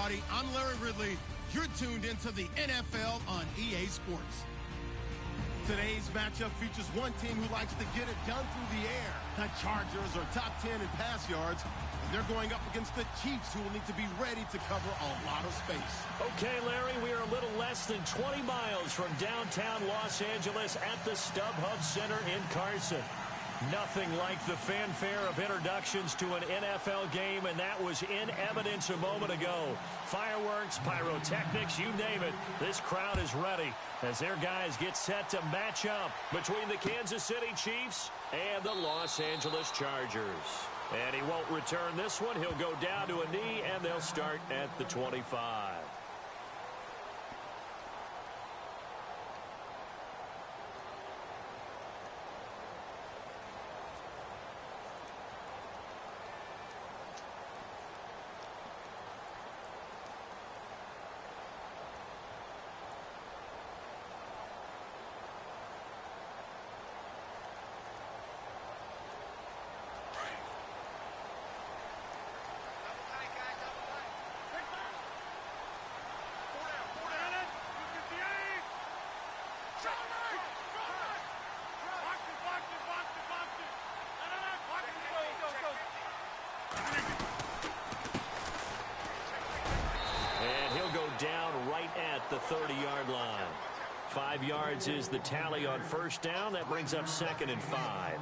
everybody. I'm Larry Ridley. You're tuned into the NFL on EA Sports. Today's matchup features one team who likes to get it done through the air. The Chargers are top 10 in pass yards, and they're going up against the Chiefs, who will need to be ready to cover a lot of space. Okay, Larry, we are a little less than 20 miles from downtown Los Angeles at the StubHub Center in Carson. Nothing like the fanfare of introductions to an NFL game, and that was in evidence a moment ago. Fireworks, pyrotechnics, you name it. This crowd is ready as their guys get set to match up between the Kansas City Chiefs and the Los Angeles Chargers. And he won't return this one. He'll go down to a knee, and they'll start at the 25. Down right at the 30-yard line. 5 yards is the tally on first down. That brings up 2nd and 5.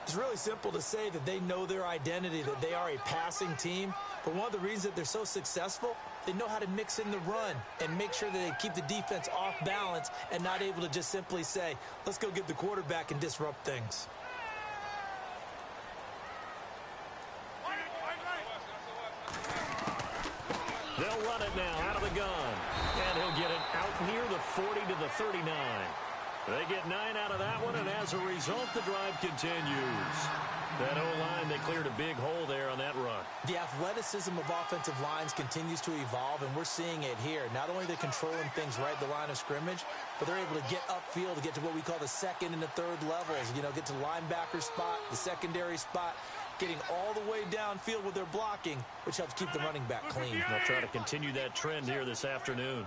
It's really simple to say that they know their identity, that they are a passing team. But one of the reasons that they're so successful, they know how to mix in the run and make sure that they keep the defense off balance and not able to just simply say, let's go get the quarterback and disrupt things. They'll run it now out of the gun. And he'll get it out near the 40 to the 39. They get 9 out of that one, and as a result, the drive continues. That O-line, they cleared a big hole there on that run. The athleticism of offensive lines continues to evolve, and we're seeing it here. Not only are they controlling things right at the line of scrimmage, but they're able to get upfield to get to what we call the second and the third levels. You know, get to linebacker spot, the secondary spot, getting all the way downfield with their blocking, which helps keep the running back clean. They'll try to continue that trend here this afternoon.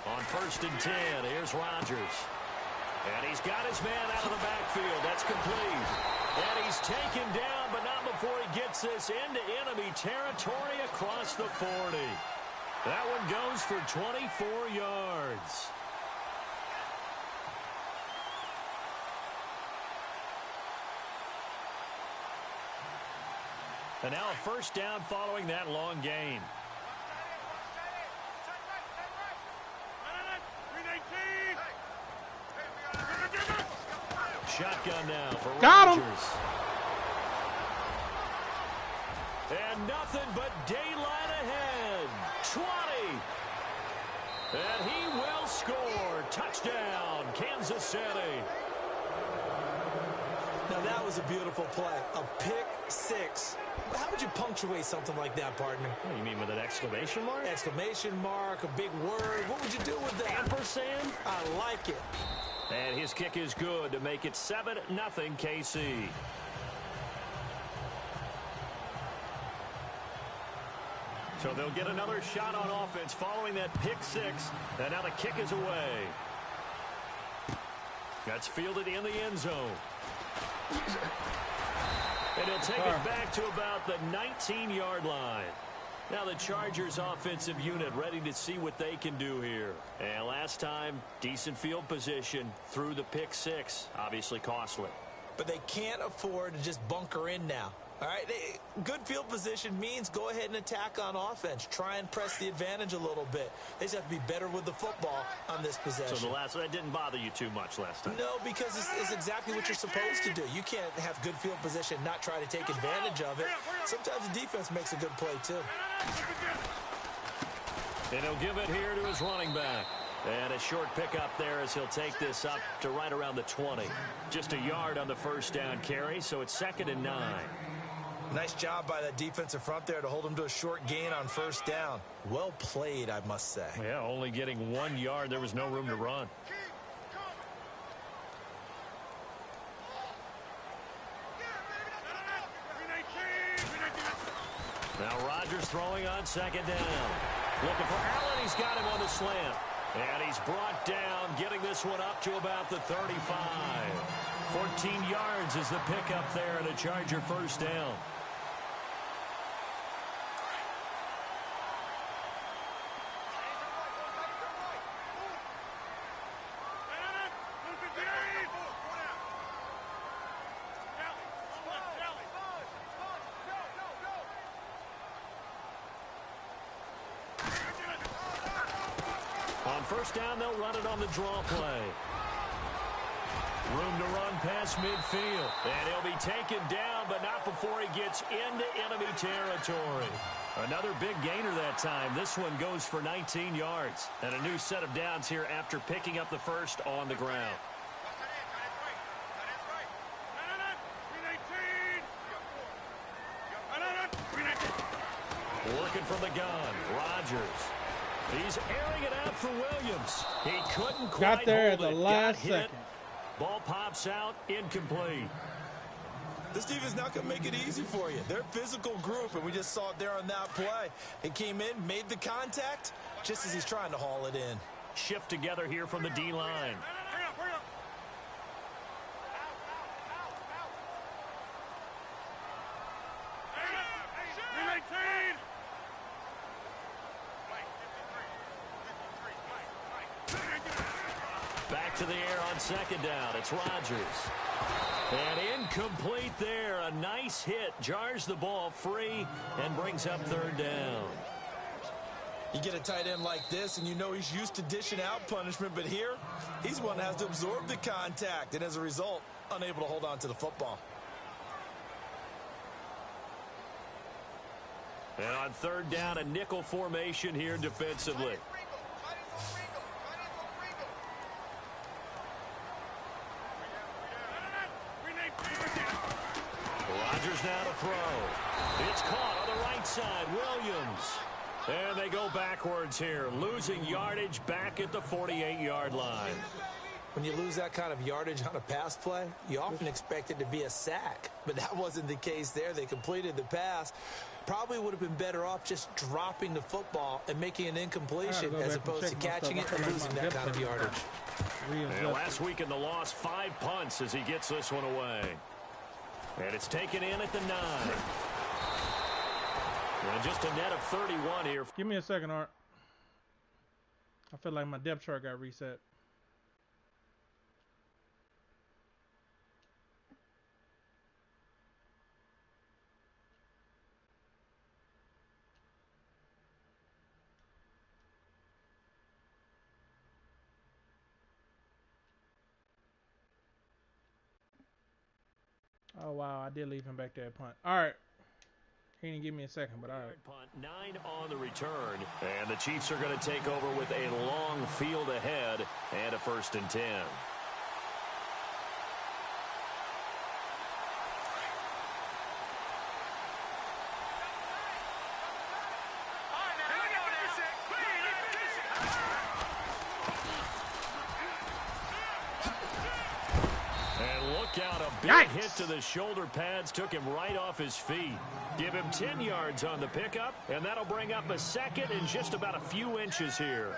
On 1st and 10, here's Rodgers. And he's got his man out of the backfield. That's complete. And he's taken down, but not before he gets this into enemy territory across the 40. That one goes for 24 yards. And now a first down following that long gain. Shotgun now for Rodgers. And nothing but daylight ahead. 20. And he will score. Touchdown, Kansas City. Now that was a beautiful play. A pick six. How would you punctuate something like that, partner? What, you mean with an exclamation mark? Exclamation mark, a big word. What would you do with that? Ampersand? I like it. And his kick is good to make it 7-0 KC. So they'll get another shot on offense following that pick six. And now the kick is away. That's fielded in the end zone. And he'll take it back to about the 19-yard line. Now the Chargers offensive unit ready to see what they can do here. And last time, decent field position through the pick six. Obviously costly. But they can't afford to just bunker in now. All right, good field position means go ahead and attack on offense. Try and press the advantage a little bit. They just have to be better with the football on this possession. So that didn't bother you too much last time? No, because it's exactly what you're supposed to do. You can't have good field position, not try to take advantage of it. Sometimes the defense makes a good play, too. And he'll give it here to his running back. And a short pickup there as he'll take this up to right around the 20. Just a yard on the first down carry, so it's 2nd and 9. Nice job by that defensive front there to hold him to a short gain on first down. Well played, I must say. Yeah, only getting 1 yard. There was no room to run. Rodgers throwing on second down. Looking for Allen. He's got him on the slant. And he's brought down, getting this one up to about the 35. 14 yards is the pickup there, and a Charger first down. First down, they'll run it on the draw play. Room to run past midfield. And he'll be taken down, but not before he gets into enemy territory. Another big gainer that time. This one goes for 19 yards. And a new set of downs here after picking up the first on the ground. Working from the gun, Rodgers. He's airing it out for Williams. He couldn't quite got there at hold the it. last second. Ball pops out, incomplete. This defense not going to make it easy for you. They're a physical group, and we just saw it there on that play. He came in, made the contact, just as he's trying to haul it in. Shift together here from the D-line. Back to the air on second down. It's Rodgers. And incomplete there. A nice hit. Jars the ball free and brings up third down. You get a tight end like this, and you know he's used to dishing out punishment, but here, he's one that has to absorb the contact, and as a result, unable to hold on to the football. And on third down, a nickel formation here defensively. Rodgers now to throw. It's caught on the right side. Williams. And they go backwards here, losing yardage back at the 48-yard line. When you lose that kind of yardage on a pass play, you often expect it to be a sack. But that wasn't the case there. They completed the pass. Probably would have been better off just dropping the football and making an incompletion as opposed to catching it and losing that kind of yardage. And last week in the loss, 5 punts as he gets this one away. And it's taken in at the 9. And just a net of 31 here. Give me a second, Art. I feel like my depth chart got reset. Oh, wow. I did leave him back there at punt. All right. He didn't give me a second, but all right. Punt, 9 on the return. And the Chiefs are going to take over with a long field ahead and a 1st and 10. Big hit to the shoulder pads, took him right off his feet. Give him 10 yards on the pickup, and that'll bring up a second in just about a few inches here.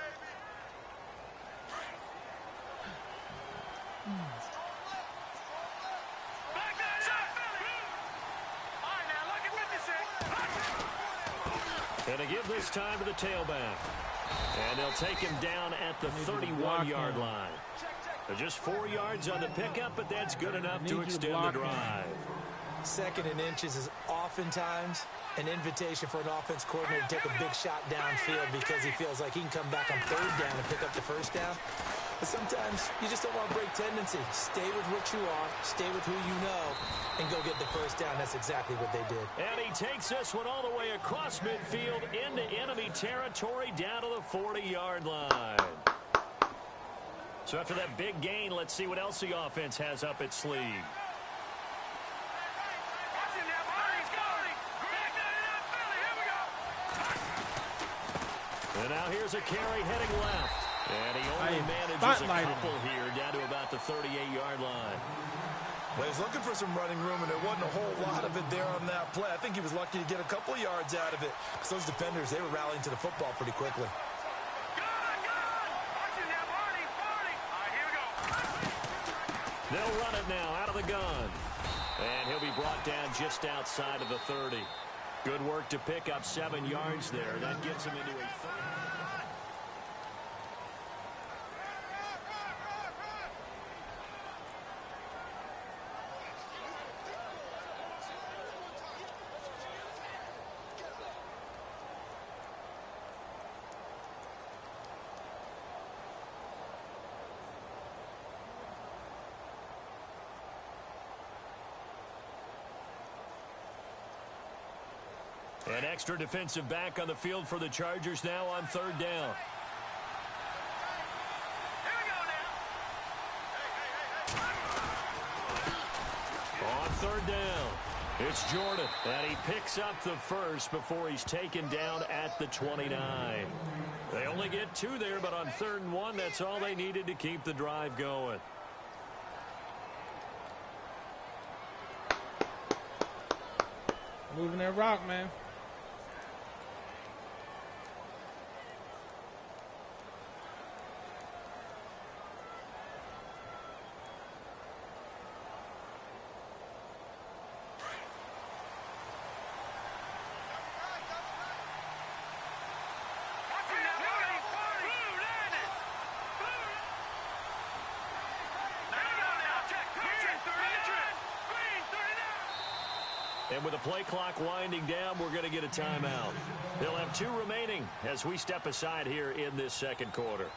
And to give this time to the tailback. And they'll take him down at the 31-yard line. Just 4 yards on the pickup, but that's good enough to extend the drive. 2nd and inches is oftentimes an invitation for an offense coordinator to take a big shot downfield because he feels like he can come back on 3rd down and pick up the 1st down. But sometimes you just don't want to break tendency. Stay with what you are, stay with who you know, and go get the 1st down. That's exactly what they did. And he takes this one all the way across midfield into enemy territory down to the 40-yard line. So after that big gain, let's see what else the offense has up its sleeve. And now here's a carry heading left. And he only manages a couple here down to about the 38-yard line. Well, he's looking for some running room, and there wasn't a whole lot of it there on that play. I think he was lucky to get a couple of yards out of it. Because those defenders, they were rallying to the football pretty quickly. They'll run it now out of the gun. And he'll be brought down just outside of the 30. Good work to pick up 7 yards there. That gets him into a third. An extra defensive back on the field for the Chargers now on 3rd down. On 3rd down, it's Jordan, and he picks up the first before he's taken down at the 29. They only get 2 there, but on 3rd and 1, that's all they needed to keep the drive going. Moving that rock, man. And with the play clock winding down, we're going to get a timeout. They'll have 2 remaining as we step aside here in this 2nd quarter.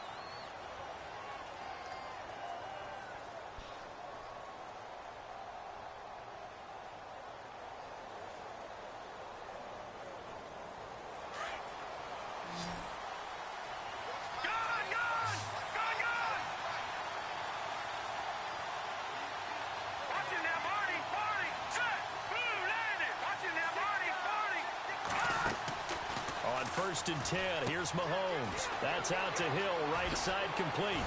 On 1st and 10, here's Mahomes. That's out to Hill, right side complete.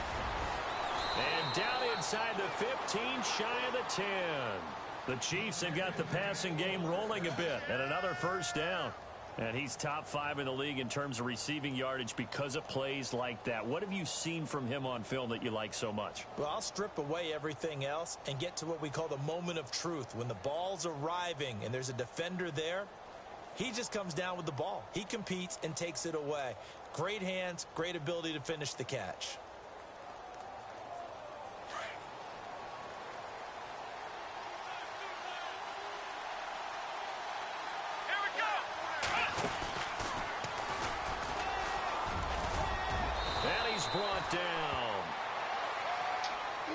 And down inside the 15, shy of the 10. The Chiefs have got the passing game rolling a bit, and another 1st down. And he's top 5 in the league in terms of receiving yardage because of plays like that. What have you seen from him on film that you like so much? Well, I'll strip away everything else and get to what we call the moment of truth. When the ball's arriving and there's a defender there, he just comes down with the ball. He competes and takes it away. Great hands, great ability to finish the catch. And he's brought down.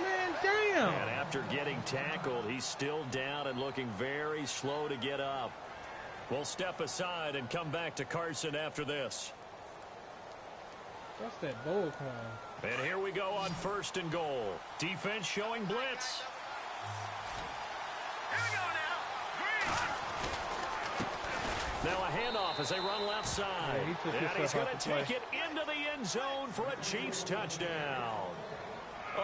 Man, damn. And after getting tackled, he's still down and looking very slow to get up. We'll step aside and come back to Carson after this. What's that bull call? And here we go on 1st and goal. Defense showing blitz. Here we go now. Now a handoff as they run left side. Yeah, and he's going to take it into the end zone for a Chiefs touchdown.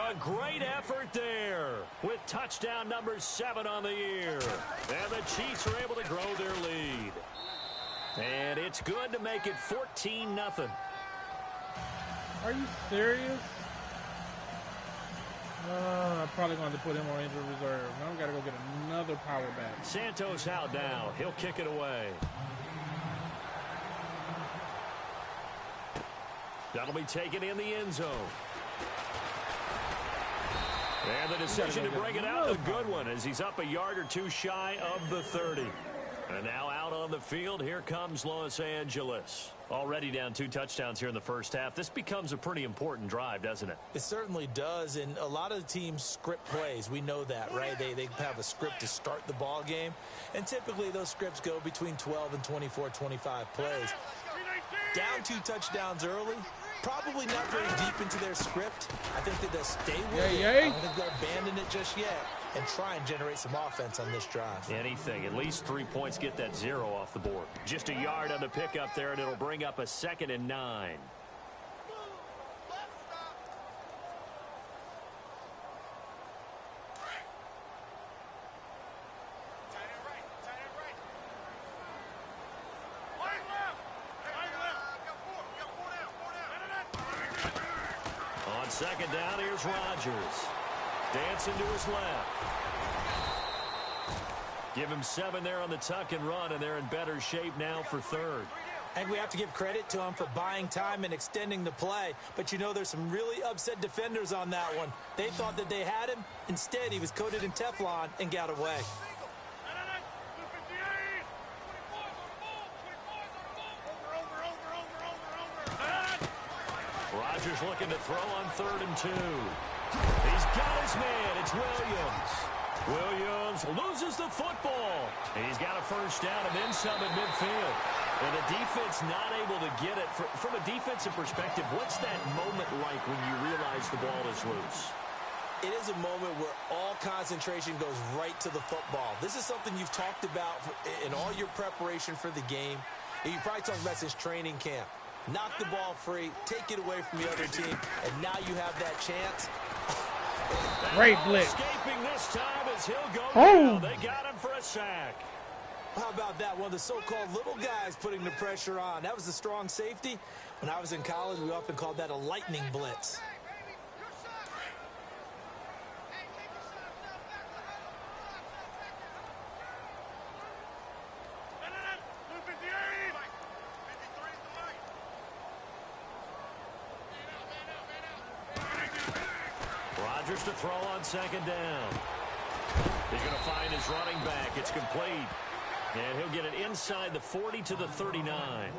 A great effort there with touchdown number 7 on the year. And the Chiefs are able to grow their lead. And it's good to make it 14-0. Are you serious? I'm probably going to put him on injured reserve. Now I've got to go get another power back. Santos out now. He'll kick it away. That'll be taken in the end zone. And the decision to bring it out, a good one, as he's up a yard or 2 shy of the 30. And now out on the field, here comes Los Angeles. Already down 2 touchdowns here in the first half. This becomes a pretty important drive, doesn't it? It certainly does, and a lot of the teams script plays. We know that, right? They have a script to start the ball game, and typically those scripts go between 12 and 24, 25 plays. Down 2 touchdowns early, probably not very deep into their script. I think that they'll stay with it. I don't think they'll abandon it just yet and try and generate some offense on this drive. Anything. At least 3 points, get that 0 off the board. Just a yard on the pickup there, and it'll bring up a 2nd and 9. On second down, here's Rodgers. Dancing to his left. Give him 7 there on the tuck and run, and they're in better shape now for third. And we have to give credit to him for buying time and extending the play. But you know there's some really upset defenders on that one. They thought that they had him. Instead, he was coated in Teflon and got away. Rodgers looking to throw on 3rd and 2. He's got his man. It's Williams. Williams loses the football. And he's got a first down and then some at midfield. And the defense not able to get it. From a defensive perspective, what's that moment like when you realize the ball is loose? It is a moment where all concentration goes right to the football. This is something you've talked about in all your preparation for the game. You probably talked about since training camp. Knock the ball free, take it away from the other team, and now you have that chance. Great blitz. Escaping this time as he'll go down. They got him for a sack. How about that? One of the so-called little guys putting the pressure on. That was a strong safety. When I was in college, we often called that a lightning blitz. Rodgers to throw on second down. He's going to find his running back. It's complete. And he'll get it inside the 40 to the 39.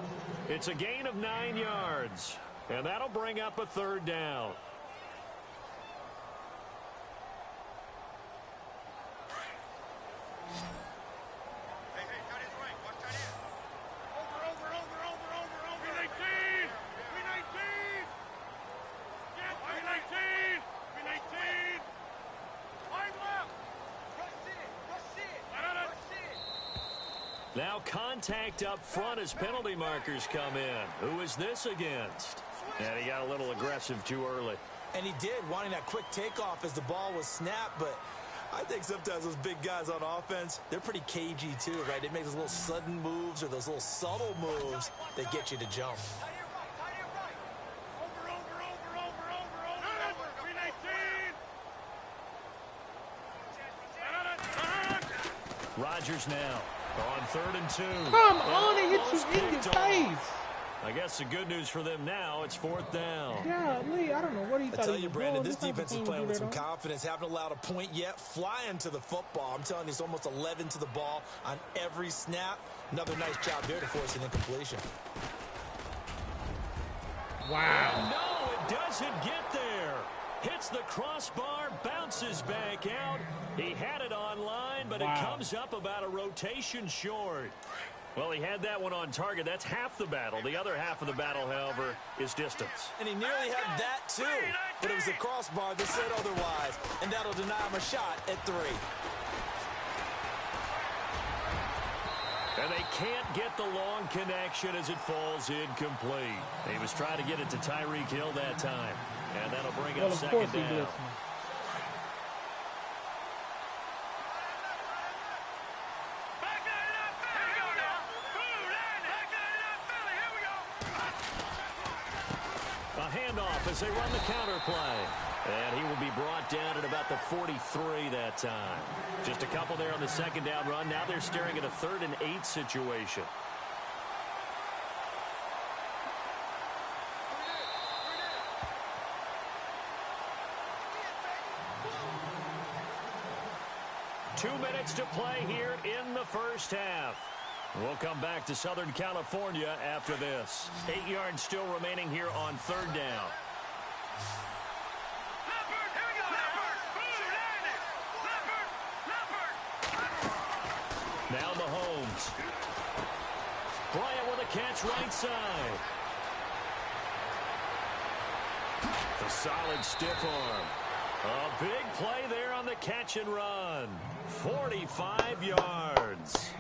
It's a gain of 9 yards. And that'll bring up a 3rd down. Now contact up front as penalty markers come in. Who is this against? And he got a little aggressive too early. And he did, wanting that quick takeoff as the ball was snapped. But I think sometimes those big guys on offense, they're pretty cagey too, right? They make those little sudden moves or those little subtle moves that get you to jump. Rodgers now on 3rd and 2. Come on, it hits you in your face. I guess the good news for them now, it's 4th down. Yeah, Lee, I don't know what he thought. I tell you, Brandon, doing. this defense is playing with some confidence. Haven't allowed a point yet. Flying to the football. I'm telling you, it's almost 11 to the ball on every snap. Another nice job there to force an incompletion. Wow. No, it doesn't get there. Hits the crossbar, bounces back out. He had it online, but it comes up about a rotation short. Well, he had that one on target. That's half the battle. The other half of the battle, however, is distance. And he nearly had that, too. But it was the crossbar that said otherwise. And that'll deny him a shot at 3. And they can't get the long connection as it falls incomplete. He was trying to get it to Tyreek Hill that time. And that'll bring up second down. A handoff as they run the counter play. And he will be brought down at about the 43 that time. Just a couple there on the second down run. Now they're staring at a 3rd and 8 situation. Two minutes to play here in the first half. We'll come back to Southern California after this. 8 yards still remaining here on 3rd down. Now Mahomes. Bryant with a catch right side. The solid stiff arm. A big play there on the catch and run. 45 yards.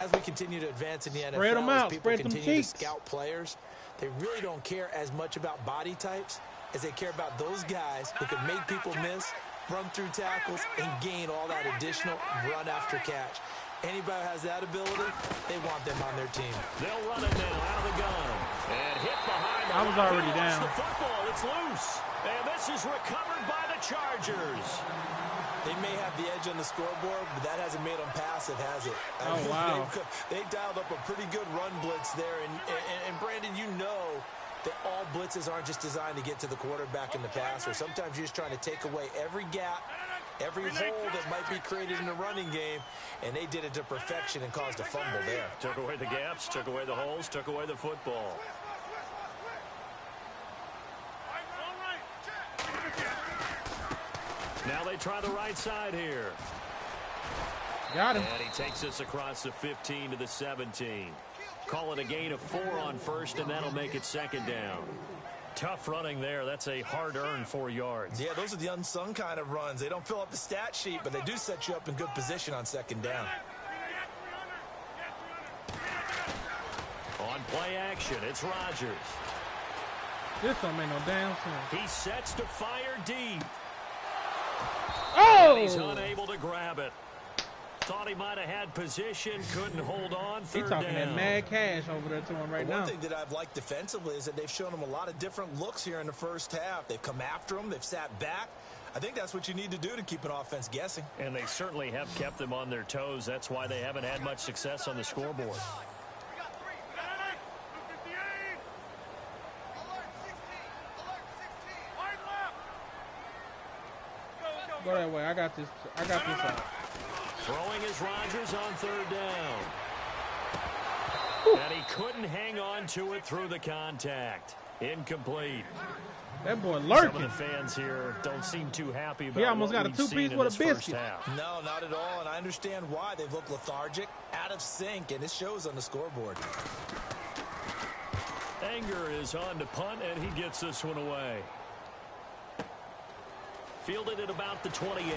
As we continue to advance in the NFL, Spread them out, as people spread them continue to cheeks. scout players, they really don't care as much about body types as they care about those guys who can make people miss, run through tackles, and gain all that additional run after catch. Anybody who has that ability, they want them on their team. They'll run it now out of the gun. And hit behind the I was already down. The football, it's loose. And this is recovered by the Chargers. They may have the edge on the scoreboard, but that hasn't made them pass it, has it? Oh, wow. They dialed up a pretty good run blitz there. And Brandon, you know that all blitzes aren't just designed to get to the quarterback in the passer. Sometimes you're just trying to take away every gap, every hole that might be created in the running game, and they did it to perfection and caused a fumble there. Took away the gaps, took away the holes, took away the football. Now they try the right side here. Got him. And he takes us across the 15 to the 17. Call it a gain of 4 on first, and that'll make it second down. Tough running there. That's a hard-earned 4 yards. Yeah, those are the unsung kind of runs. They don't fill up the stat sheet, but they do set you up in good position on second down. On play action, it's Rodgers. This don't make no damn sense. He sets to fire deep. Oh! And he's unable to grab it. Thought he might have had position, couldn't hold on. He's talking that mad cash over there to him right now. One thing that I've liked defensively is that they've shown him a lot of different looks here in the first half. They've come after him. They've sat back. I think that's what you need to do to keep an offense guessing. And they certainly have kept them on their toes. That's why they haven't had much success on the scoreboard. Go that way. I got this. I got this out. Throwing is Rodgers on third down. And he couldn't hang on to it through the contact. Incomplete. That boy lurking. Some of the fans here don't seem too happy about He almost got a we've two-piece seen with a in this biscuit. first half. No, not at all, and I understand why. They look lethargic, out of sync, and it shows on the scoreboard. Anger is on to punt, and he gets this one away. Fielded at about the 28.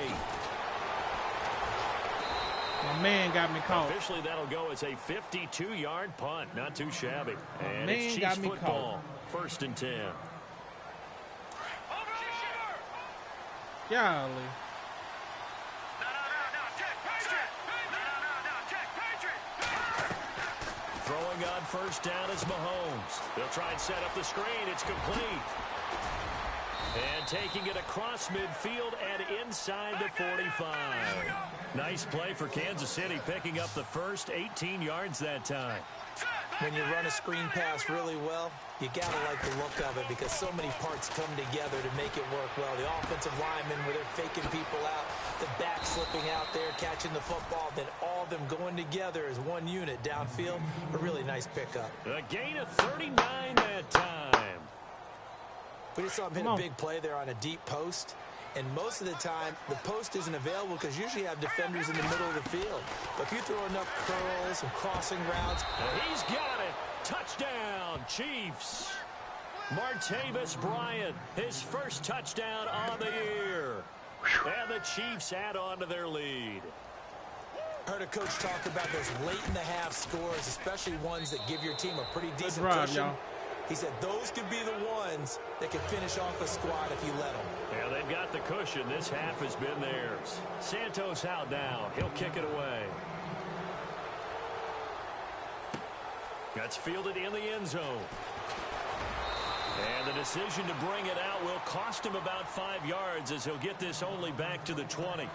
My man got me caught. Officially, that'll go as a 52-yard punt. Not too shabby. And man it's Chiefs got me football. First and 10. Golly. Throwing on first down is Mahomes. They'll try and set up the screen. It's complete. And taking it across midfield and inside the 45. Nice play for Kansas City, picking up the first 18 yards that time. When you run a screen pass really well, you got to like the look of it because so many parts come together to make it work well. The offensive linemen, where they're faking people out, the back slipping out there, catching the football, then all of them going together as one unit downfield. A really nice pickup. A gain of 39 that time. We just saw him hit a big play there on a deep post. And most of the time, the post isn't available because usually you have defenders in the middle of the field. But if you throw enough curls and crossing routes. And he's got it. Touchdown, Chiefs. Martavis Bryant, his first touchdown on the year. And the Chiefs add on to their lead. Heard a coach talk about those late-in-the-half scores, especially ones that give your team a pretty decent drive, cushion. y'all. He said those could be the ones that can finish off a squad if you let them. Yeah, they've got the cushion. This half has been theirs. Santos out now. He'll kick it away. That's fielded in the end zone. And the decision to bring it out will cost him about 5 yards as he'll get this only back to the 20.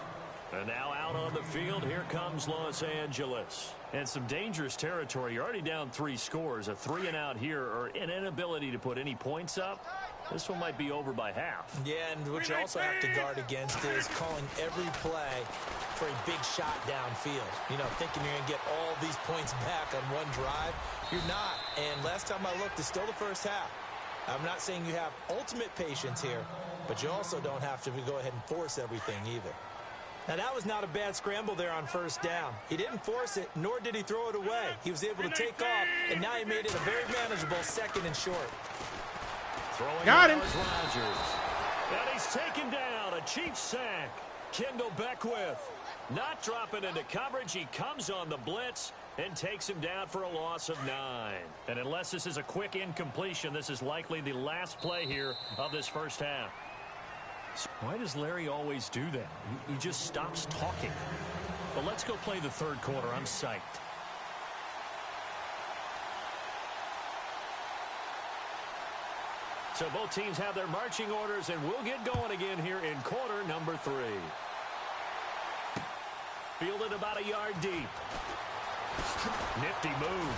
And now out on the field, here comes Los Angeles. And some dangerous territory. You're already down 3 scores. A 3-and-out here, or an inability to put any points up. This one might be over by half. Yeah, and what you also have to guard against is calling every play for a big shot downfield. You know, thinking you're going to get all these points back on one drive. You're not. And last time I looked, it's still the first half. I'm not saying you have ultimate patience here, but you also don't have to go ahead and force everything either. Now, that was not a bad scramble there on first down. He didn't force it, nor did he throw it away. He was able to take off, and now he made it a very manageable second and short. Throwing got him. Rodgers. And he's taken down. A Chiefs sack. Kendall Beckwith not dropping into coverage. He comes on the blitz and takes him down for a loss of 9. And unless this is a quick incompletion, this is likely the last play here of this first half. Why does Larry always do that? He just stops talking. But let's go play the third quarter. I'm psyched. So both teams have their marching orders, and we'll get going again here in quarter number 3. Fielded about a yard deep. Nifty move.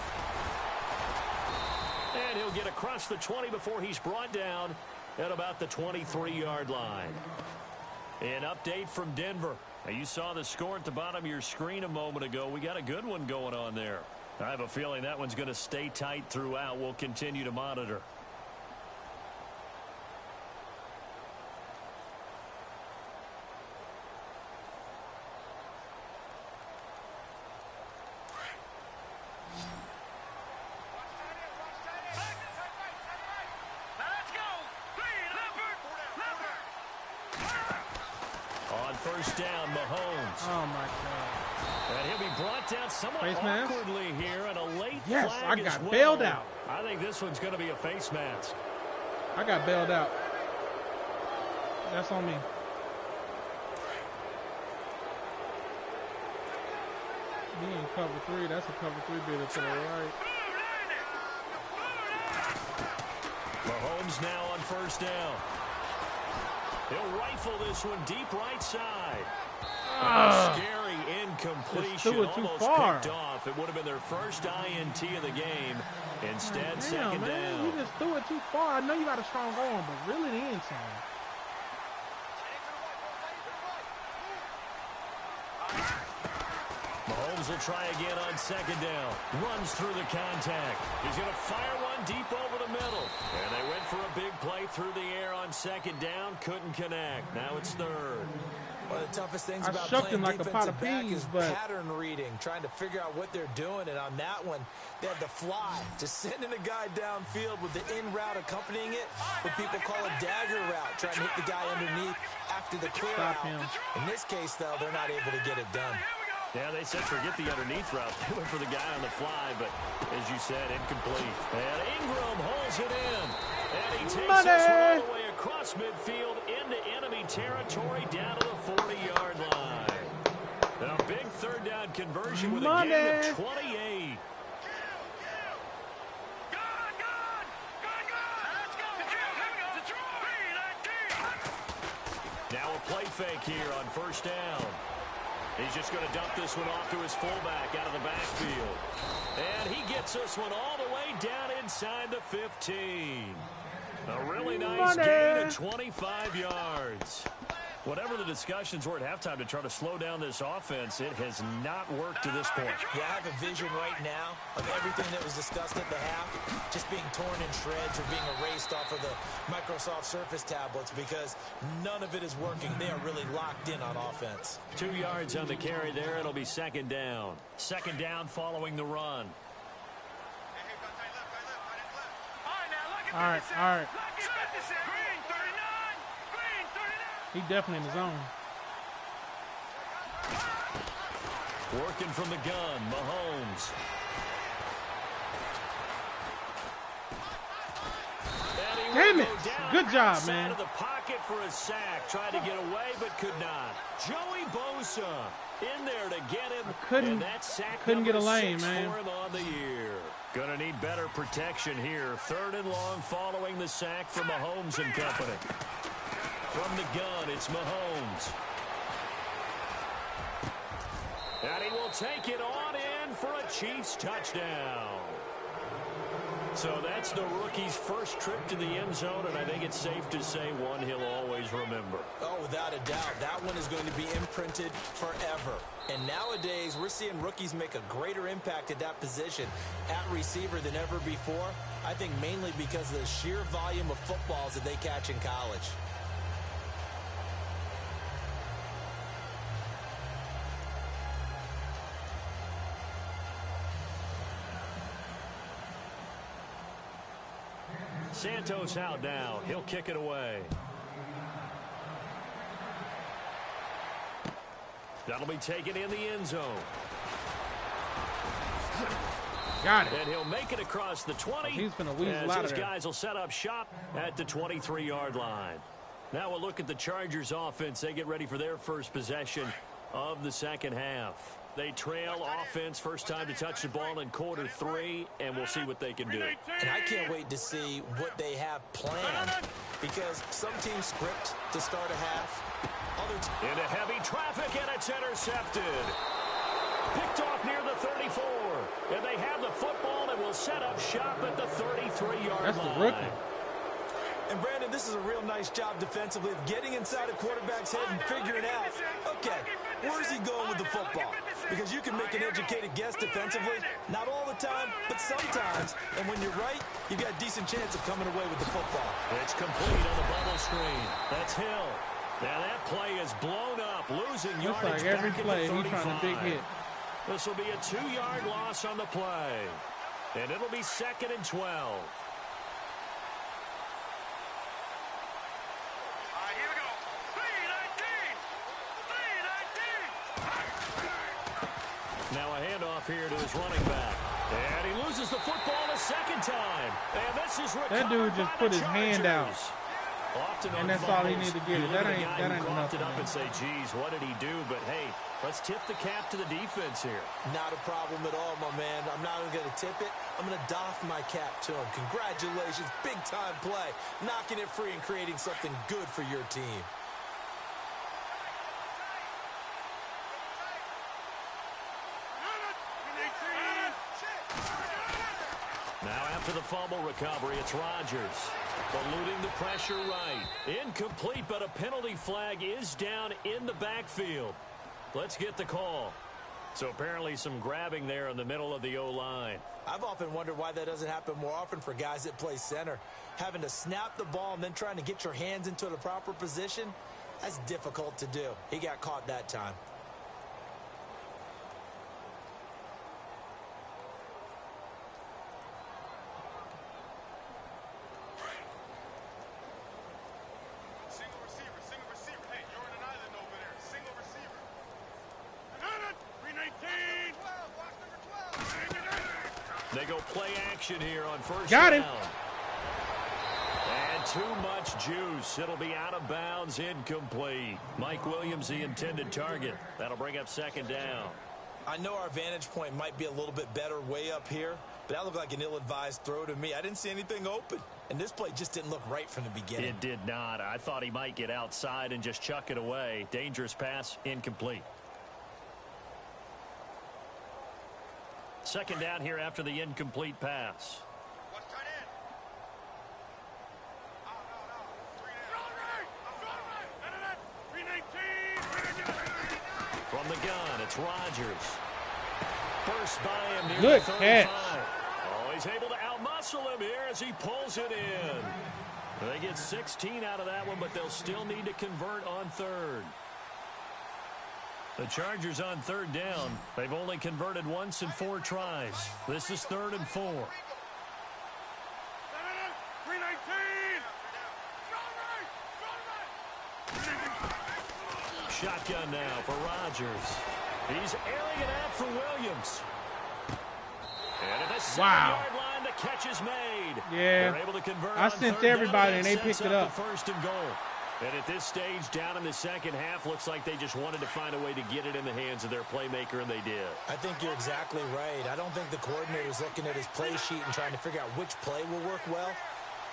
And he'll get across the 20 before he's brought down at about the 23-yard line. An update from Denver. Now, you saw the score at the bottom of your screen a moment ago. We got a good one going on there. I have a feeling that one's going to stay tight throughout. We'll continue to monitor. First down, Mahomes. Oh, my God. And he'll be brought down somewhat face mask? awkwardly here, and a late yes, flag I got well. bailed out. I think this one's going to be a face mask. I got bailed out. That's on me. He in cover 3. That's a cover 3 bidder to the right. Mahomes now on first down. He'll rifle this one deep right side. Scary incompletion. far. Almost picked off. It would have been their first INT of the game. Instead, second down. You just threw it too far. I know you got a strong arm, but really the inside. Mahomes will try again on second down. Runs through the contact. He's going to fire one deep over the middle. And they went for a big play through the air on second down. Couldn't connect. Now it's third. One of the toughest things I about shucked playing him like a pot defensive of back peas, is but pattern reading, trying to figure out what they're doing. And on that one, they have the fly, just sending a guy downfield with the in route accompanying it, what people call a dagger route, trying to hit the guy underneath after the clear out. In this case, though, they're not able to get it done. Yeah, they said forget the underneath route. They went for the guy on the fly, but as you said, incomplete. And Ingram holds it in. And he takes this one all the way across midfield into enemy territory down to the 40-yard line. And a big third down conversion with a gain of 28. Now a play fake here on first down. He's just going to dump this one off to his fullback out of the backfield. And he gets this one all the way down inside the 15. A really nice gain of 25 yards. Whatever the discussions were at halftime to try to slow down this offense, it has not worked to this point. Yeah, I have a vision right now of everything that was discussed at the half just being torn in shreds or being erased off of the Microsoft Surface tablets because none of it is working. They are really locked in on offense. 2 yards on the carry there. It'll be second down. Second down following the run. All right. He definitely in the zone. Working from the gun, Mahomes. Damn it! Good job, man. Out of the pocket for a sack. Tried to get away, but could not. Joey Bosa in there to get him. Couldn't get a lane, man. For him on the year. Gonna need better protection here. Third and long following the sack from Mahomes and company. From the gun, it's Mahomes. And he will take it on in for a Chiefs touchdown. So that's the rookie's first trip to the end zone, and I think it's safe to say one he'll always remember. Oh, without a doubt. That one is going to be imprinted forever. And nowadays, we're seeing rookies make a greater impact at that position at receiver than ever before. I think mainly because of the sheer volume of footballs that they catch in college. Santos out now. He'll kick it away. That'll be taken in the end zone. Got it. And he'll make it across the 20. He's going to weasel out of These there. guys will set up shop at the 23-yard line. Now we'll look at the Chargers offense. They get ready for their first possession of the second half. They trail offense, first time to touch the ball in quarter 3, and we'll see what they can do. And I can't wait to see what they have planned, because some teams script to start a half. Others into heavy traffic, and it's intercepted. Picked off near the 34. And they have the football and will set up shop at the 33-yard line. That's the rookie. And, Brandon, this is a real nice job defensively of getting inside a quarterback's head and figuring out, okay, where is he going with the football? Because you can make an educated guess defensively, not all the time, but sometimes. And when you're right, you've got a decent chance of coming away with the football. It's complete on the bubble screen. That's Hill. Now that play is blown up, losing yardage. Looks like every play he's trying to big hit. This will be a 2-yard loss on the play. And it'll be 2nd and 12. Here we go. 3-19. Now a handoff here to his running back. And he loses the football a second time. And this is recovered. That dude just put his hand out. Often and that's all he needed to get. That ain't nothing. It up and say, geez, what did he do? But hey, let's tip the cap to the defense here. Not a problem at all, my man. I'm not even going to tip it. I'm going to doff my cap to him. Congratulations, big time play, knocking it free and creating something good for your team. Now after the fumble recovery, it's Rodgers. Eluding the pressure right. Incomplete, but a penalty flag is down in the backfield. Let's get the call. So apparently some grabbing there in the middle of the O-line. I've often wondered why that doesn't happen more often for guys that play center. Having to snap the ball and then trying to get your hands into the proper position, that's difficult to do. He got caught that time. They go play action here on first down. Got him. And too much juice. It'll be out of bounds, incomplete. Mike Williams, the intended target. That'll bring up 2nd down. I know our vantage point might be a little bit better way up here, but that looked like an ill-advised throw to me. I didn't see anything open, and this play just didn't look right from the beginning. It did not. I thought he might get outside and just chuck it away. Dangerous pass, incomplete. 2nd down here after the incomplete pass. From the gun, it's Rodgers. Burst by him near Good the 35. catch. Oh, he's able to outmuscle him here as he pulls it in. They get 16 out of that one, but they'll still need to convert on 3rd. The Chargers on 3rd down. They've only converted once in 4 tries. This is 3rd and 4. Shotgun now for Rodgers. He's airing it out for Williams. And at the 7-yard line, the catch is made. Yeah. They're able to convert I on sent 3rd everybody down, and they picked it up. The 1st and goal. And at this stage, down in the second half, looks like they just wanted to find a way to get it in the hands of their playmaker, and they did. I think you're exactly right. I don't think the coordinator's looking at his play sheet and trying to figure out which play will work well.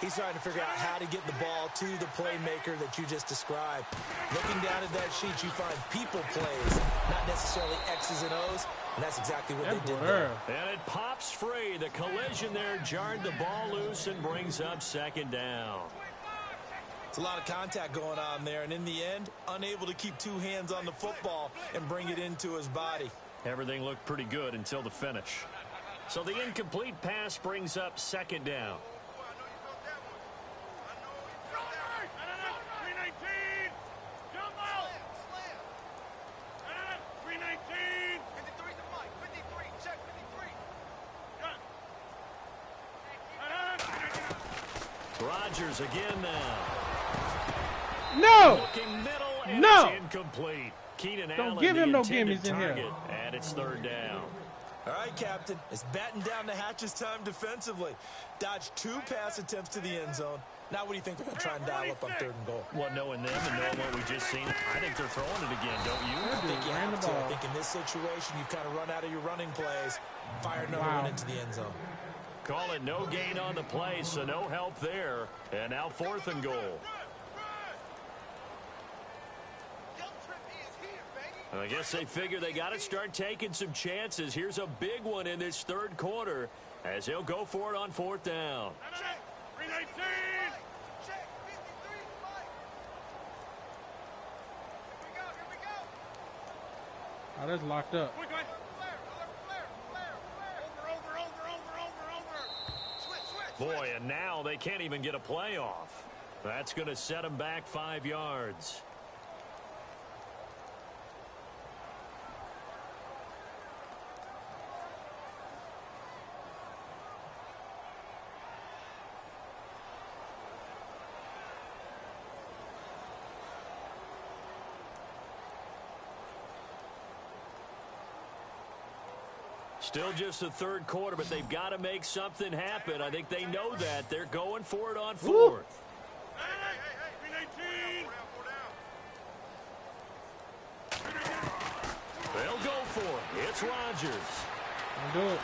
He's trying to figure out how to get the ball to the playmaker that you just described. Looking down at that sheet, you find people plays, not necessarily X's and O's, and that's exactly what they did there. And it pops free. The collision there jarred the ball loose and brings up 2nd down. It's a lot of contact going on there, and in the end, unable to keep 2 hands on the football and bring it into his body. Everything looked pretty good until the finish. So the incomplete pass brings up 2nd down. Rodgers again now. No! Looking middle, and No! it's incomplete. Keenan Don't Allen, give him the no intended gimmies in here. target, and it's 3rd down. All right, Captain. It's batten down the hatches time defensively. Dodged 2 pass attempts to the end zone. Now what do you think they're going to try and dial up on 3rd and goal? Well, knowing them and knowing what we just seen, I think they're throwing it again, don't you? I think you have to. I think in this situation, you've kind of run out of your running plays. Fire another one into the end zone. Call it no gain on the play, so no help there. And now 4th and goal. I guess they figure they got to start taking some chances. Here's a big one in this 3rd quarter as they'll go for it on 4th down. Oh, that's locked up. Boy, and now they can't even get a play off. That's going to set them back 5 yards. Still just the 3rd quarter, but they've got to make something happen. I think they know that. They're going for it on 4th. Hey, They'll go for it. It's Rodgers. Don't do it.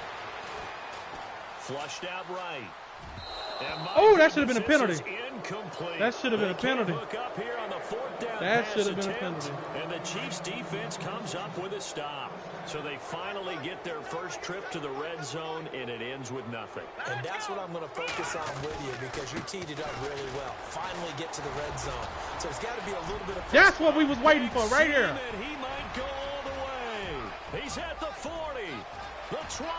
Flushed out right. Oh, that should have been a penalty. Incomplete. That should have been a penalty. Look up here on the 4th down That pass should have been a attempt, penalty. and the Chiefs defense comes up with a stop. So they finally get their first trip to the red zone, and it ends with nothing. And that's what I'm going to focus on with you because you teed it up really well. Finally get to the red zone. So it's got to be a little bit of... That's what we was waiting for right here. He might go all the way. He's at the 40, the 20,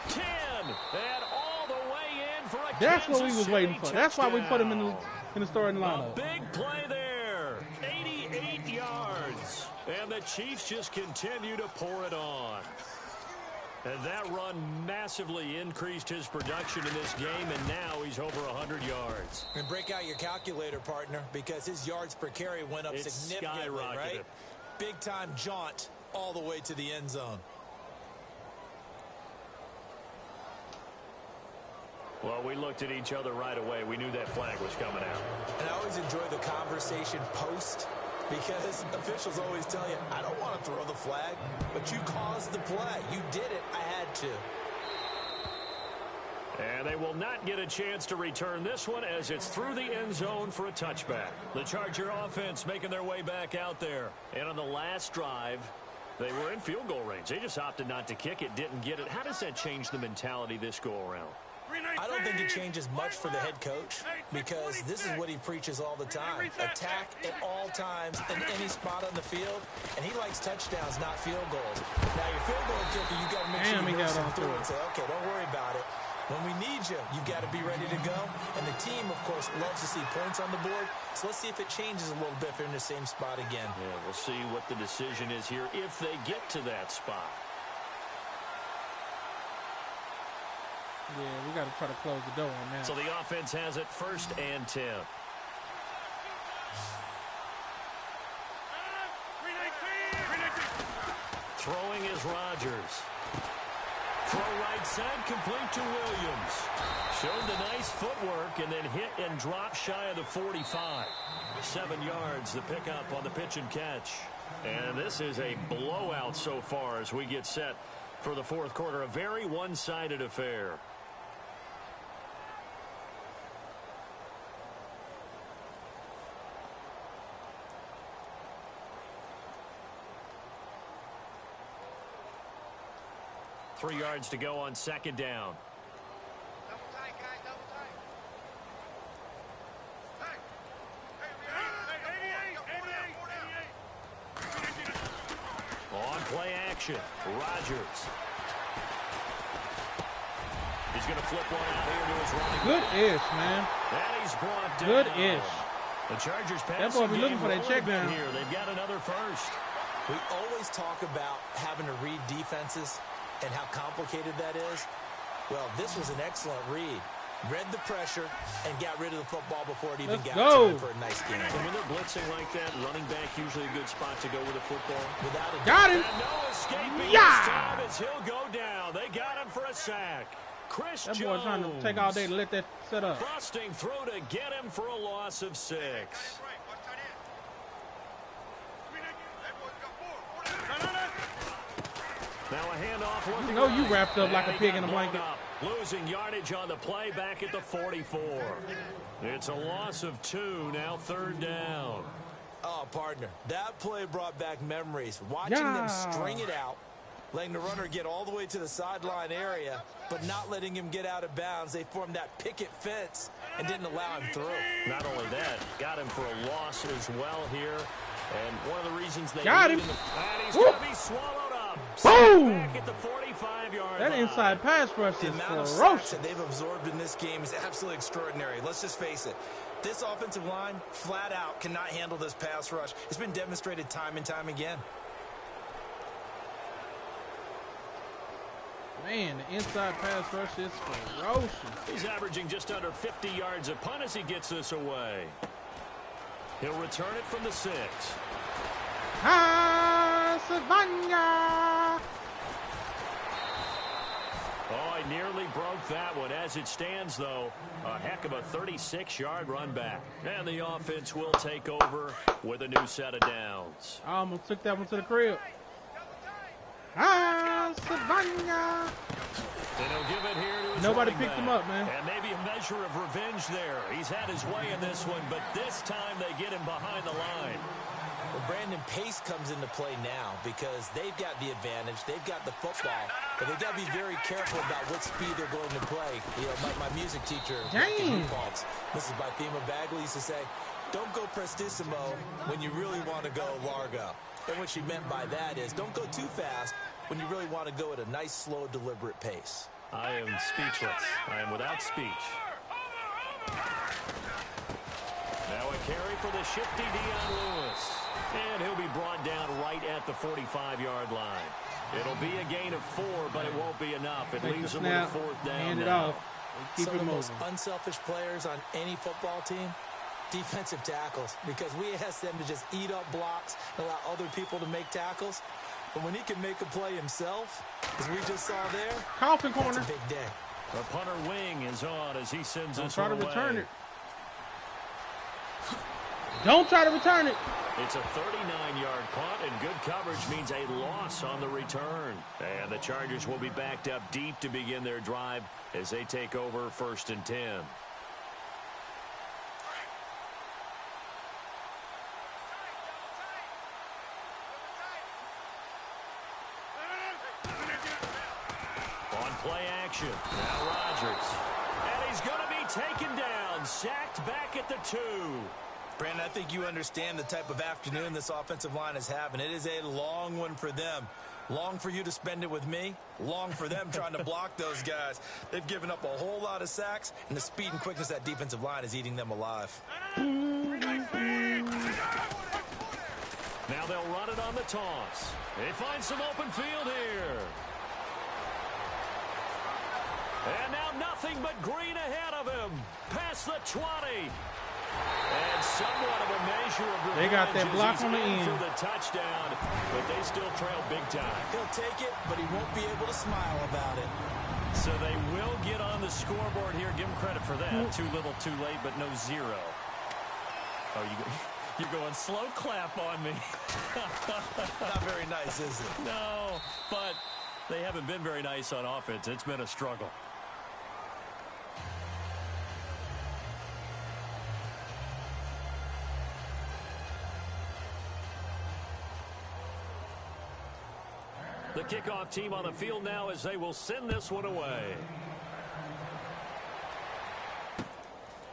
10, and all the way in for a That's what we Kansas was waiting City for. That's why we put him touchdown. in the starting A lineup. big play there. 88 yards. And the Chiefs just continue to pour it on. And that run massively increased his production in this game, and now he's over 100 yards. And break out your calculator, partner, because his yards per carry went up significantly, right? Big-time jaunt all the way to the end zone. Well, we looked at each other right away. We knew that flag was coming out. And I always enjoy the conversation post because officials always tell you, I don't want to throw the flag, but you caused the play. You did it. I had to. And they will not get a chance to return this one as it's through the end zone for a touchback. The Charger offense making their way back out there. And on the last drive, they were in field goal range. They just opted not to kick it, didn't get it. How does that change the mentality this go-around? I don't think it changes much for the head coach because this is what he preaches all the time. Attack at all times in any spot on the field, and he likes touchdowns, not field goals. Now, your field goal kicker, you got to make sure you nurse him through and say, okay, don't worry about it. When we need you, you've got to be ready to go. And the team, of course, loves to see points on the board. So let's see if it changes a little bit if they're in the same spot again. Yeah, we'll see what the decision is here if they get to that spot. Yeah, we got to try to close the door on that. So the offense has it 1st and 10. Throwing is Rodgers. Throw right side, complete to Williams. Showed the nice footwork and then hit and drop shy of the 45. 7 yards, the pickup on the pitch and catch. And this is a blowout so far as we get set for the 4th quarter. A very one-sided affair. Three yards to go on 2nd down. Double tight, guys, double tight. On play action, Rodgers. He's going to flip one out here to his running. Good-ish, man. And he's brought down. Good-ish. The Chargers pass. That's why we're looking for that check down here. They've got another first. We always talk about having to read defenses and how complicated that is. Well, this was an excellent read. read the pressure, and got rid of the football before it even Let's got go. time for a nice game. And when they're blitzing like that, running back usually a good spot to go with the football. Without a Got him. And no escaping Yeah. this time as he'll go down. They got him for a sack. Chris That Jones boy trying to take all day to let that set up. busting through to get him for a loss of 6. Now a handoff looking You know you right. wrapped up like a And he pig got in a blown blanket. up. Losing yardage on the play back at the 44. It's a loss of 2, now 3rd down. Oh, partner, that play brought back memories. Watching Yeah. them string it out, letting the runner get all the way to the sideline area, but not letting him get out of bounds. They formed that picket fence and didn't allow him through. Not only that, got him for a loss as well here. And one of the reasons they Got lead him. and he's Woo. going to be swallowed up. Boom. Back at the 45-yard That line. inside pass rush The is amount of sacks ferocious. that they've absorbed in this game is absolutely extraordinary. Let's just face it. This offensive line, flat out, cannot handle this pass rush. It's been demonstrated time and time again. Man, the inside pass rush is ferocious. He's averaging just under 50 yards a punt as he gets this away. He'll return it from the 6. Ah, Savannah. Oh, I nearly broke that one. As it stands, though, a heck of a 36-yard run back. And the offense will take over with a new set of downs. I almost took that one to the crib. Ah, Savannah. And he'll give it here to his Nobody running picked him back. up, man. And maybe a measure of revenge there. He's had his way in this one, but this time they get him behind the line. Well, Brandon, pace comes into play now because they've got the advantage. They've got the football. But they've got to be very careful about what speed they're going to play. You know, my music teacher, Dang. Mrs. Bythema Bagley, used to say, don't go prestissimo when you really want to go largo. And what she meant by that is don't go too fast when you really want to go at a nice, slow, deliberate pace. I am speechless. I am without speech. Now a carry for the shifty Dion Lewis. And he'll be brought down right at the 45-yard line. It'll be a gain of 4, but it won't be enough. It Take leaves the him with a snap, 4th down hand it now. off, and keep Some it of the most moving. unselfish players on any football team, defensive tackles, because we ask them to just eat up blocks and allow other people to make tackles. But when he can make a play himself, as we just saw there, Coffin that's corner. a big day. The punter wing is on as he sends Don't this try to one away. return it. Don't try to return it. It's a 39-yard punt, and good coverage means a loss on the return. And the Chargers will be backed up deep to begin their drive as they take over 1st and 10. On play action, now Rodgers. And he's going to be taken down, sacked back at the 2. Brandon, I think you understand the type of afternoon this offensive line is having. It is a long one for them. Long for you to spend it with me. Long for them trying to block those guys. They've given up a whole lot of sacks, and the speed and quickness of that defensive line is eating them alive. Now they'll run it on the toss. They find some open field here. And now nothing but green ahead of him. Past the 20. And somewhat of a measure of They got that revenge block as on the he's in end. for the touchdown, but they still trail big time. He'll take it, but he won't be able to smile about it. So they will get on the scoreboard here. Give them credit for that. Too little, too late, but no 0. Oh, you're going slow clap on me. Not very nice, is it? No, but they haven't been very nice on offense. It's been a struggle. The kickoff team on the field now as they will send this one away.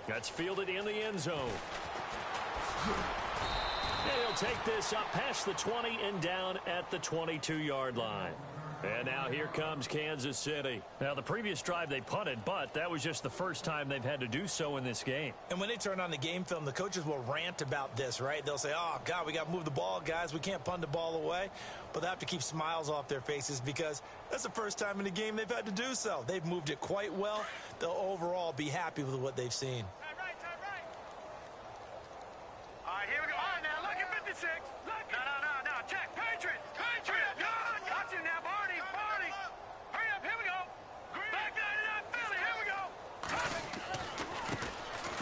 That's fielded in the end zone. And he'll take this up past the 20 and down at the 22-yard line. And now here comes Kansas City. Now, the previous drive they punted, but that was just the first time they've had to do so in this game. And when they turn on the game film, the coaches will rant about this, right? They'll say, oh, God, we got to move the ball, guys. We can't punt the ball away. But they have to keep smiles off their faces because that's the first time in the game they've had to do so. They've moved it quite well. they'll overall be happy with what they've seen. Time right. All right, here we go. All right, now, look at 56. Look. No. Check. Patriots. Got you now, Barney. Hurry up, here we go. Back 99, Philly, here we go.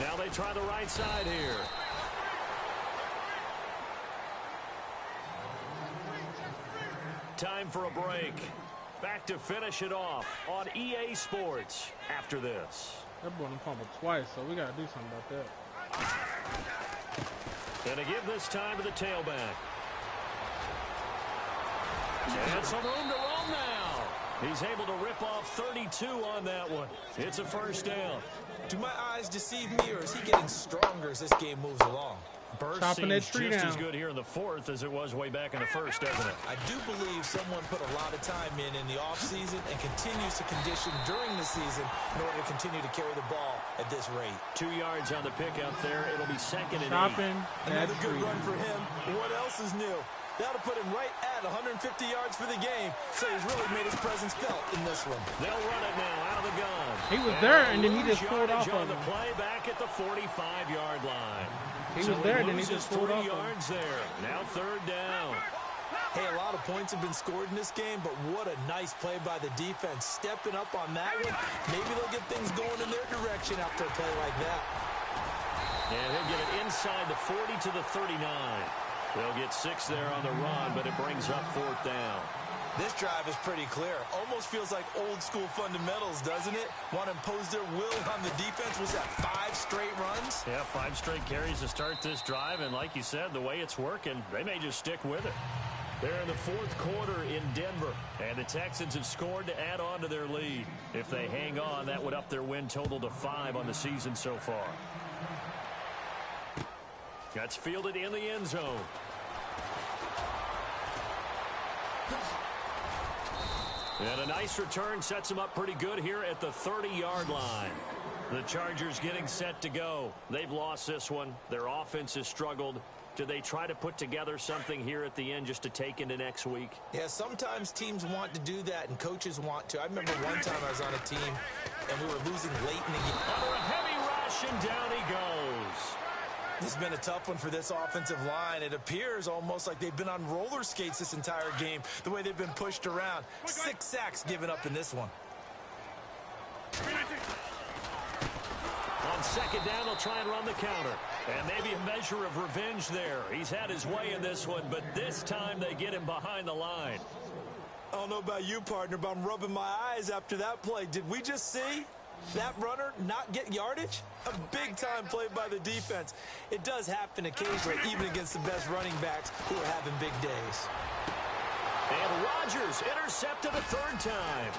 Now they try the right side here. Time for a break. Back to finish it off on EA Sports after this. That boy done fumbled twice, so we got to do something about that. And to give this time to the tailback. And some room to roam now. He's able to rip off 32 on that one. It's a first down. Do my eyes deceive me, or is he getting stronger as this game moves along? Burst Chopping that seems tree just down. as good here in the fourth as it was way back in the first, doesn't it? I do believe someone put a lot of time in the offseason and continues to condition during the season in order to continue to carry the ball at this rate. 2 yards on the pick out there. It'll be second and 8. Chopping that Another good tree run down. for him. What else is new? That'll put him right at 150 yards for the game, so he's really made his presence felt in this one. They'll run it now out of the gun. He was there, and then he just pulled yardage off on of the him. play back at the 45-yard line. He So was there, then he loses just pulled 3 off of him. yards there. Now third down. Hey, a lot of points have been scored in this game, but what a nice play by the defense. Stepping up on that one, maybe they'll get things going in their direction after a play like that. And he'll get it inside the 40 to the 39. They'll get 6 there on the run, but it brings up fourth down. This drive is pretty clear. Almost feels like old school fundamentals, doesn't it? Want to impose their will on the defense. Was that 5 straight runs? Yeah, 5 straight carries to start this drive, and like you said, the way it's working, they may just stick with it. They're in the fourth quarter in Denver, and the Texans have scored to add on to their lead. If they hang on, that would up their win total to 5 on the season so far. That's fielded in the end zone. And a nice return sets them up pretty good here at the 30-yard line. The Chargers getting set to go. They've lost this one. Their offense has struggled. Do they try to put together something here at the end just to take into next week? Yeah, sometimes teams want to do that and coaches want to. I remember one time I was on a team and we were losing late in the game. Under a heavy rush, and down he goes. This has been a tough one for this offensive line. It appears almost like they've been on roller skates this entire game, the way they've been pushed around. 6 sacks given up in this one. On second down, they'll try and run the counter. And maybe a measure of revenge there. He's had his way in this one, but this time they get him behind the line. I don't know about you, partner, but I'm rubbing my eyes after that play. Did we just see that runner not get yardage? A big-time play by the defense. It does happen occasionally, even against the best running backs who are having big days. And Rodgers intercepted a third time.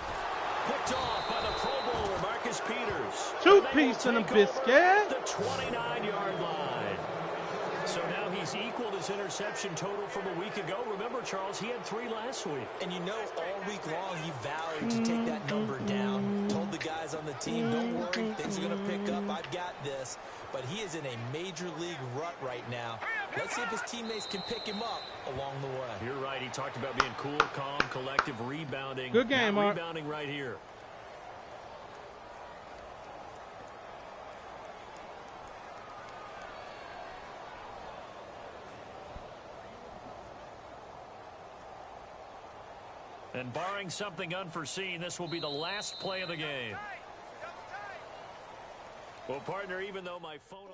Picked off by the Pro Bowler, Marcus Peters. Two-piece and a biscuit. The 29-yard line. So now he's equaled his interception total from a week ago. Remember, Charles, he had 3 last week. And you know, all week long, he vowed to take that number down. Told the guys on the team, don't worry, things are going to pick up. I've got this. But he is in a major league rut right now. Let's see if his teammates can pick him up along the way. You're right. He talked about being cool, calm, collective, rebounding. Good game, Now Mark. rebounding right here. And barring something unforeseen, this will be the last play of the game. Well, partner, even though my phone...